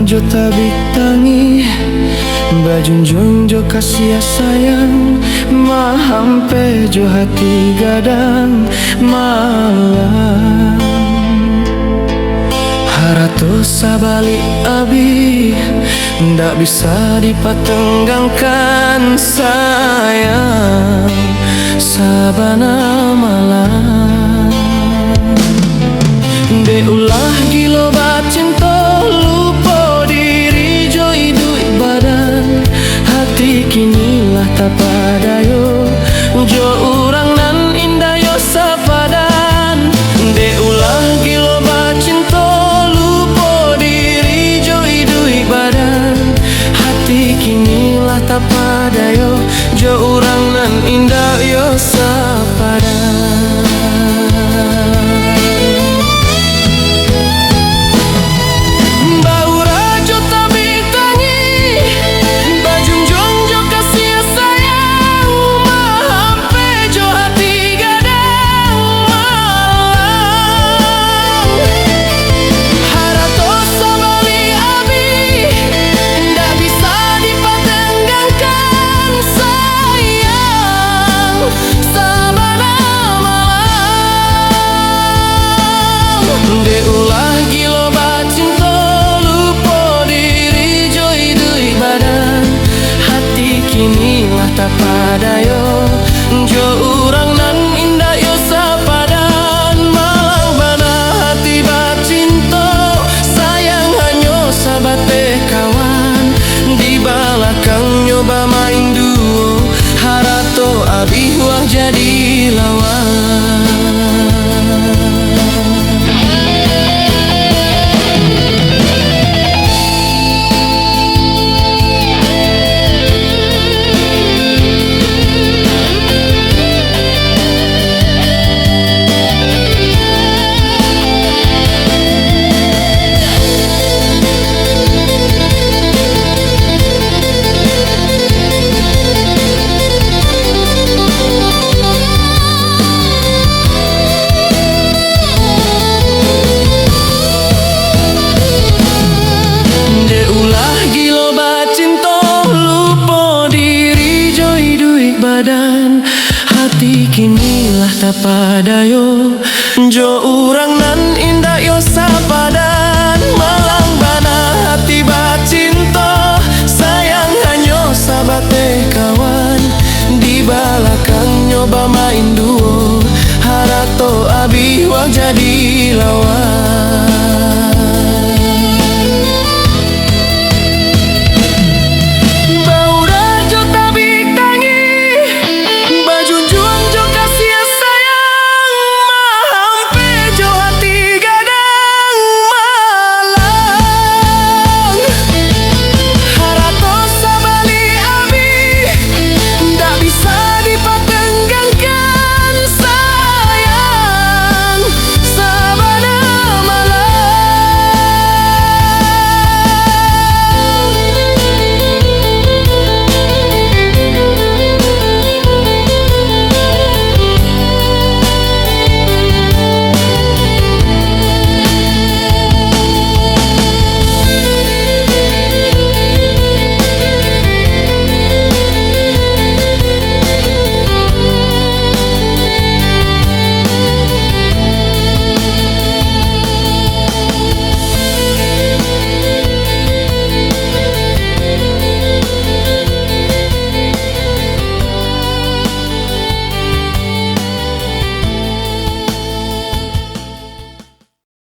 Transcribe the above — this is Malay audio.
jo tabik tangi bajunjung jo kasih sayang mahampe jo hati gadang malam harato sabalik abi ndak bisa dipatenggangkan sayang sabana malam de ulah gilo bacinto lupa diri jo hidup badan hati kinilah tak padayo jo urang nan indah yo sapadan de ulah gilo bacinto lupa diri jo hidup badan hati kinilah tak padayo jo urang nan indah yo sapadan. De ulah gilo bacinto lupa diri jo hidup badan hati kinilah tak padayo jo urang nan indah yo sapadan malang bana hati bacinto sayang hanyo sabate kawan di balakang nyoba main duo harato abi wah jadi lawan. Badan hati kinilah tak padayo jo urang nan indah yo sapadan malang bana hati bacinto sayang hanyo sabate kawan di balakang nyoba main duo harato abi wah jadi lawan.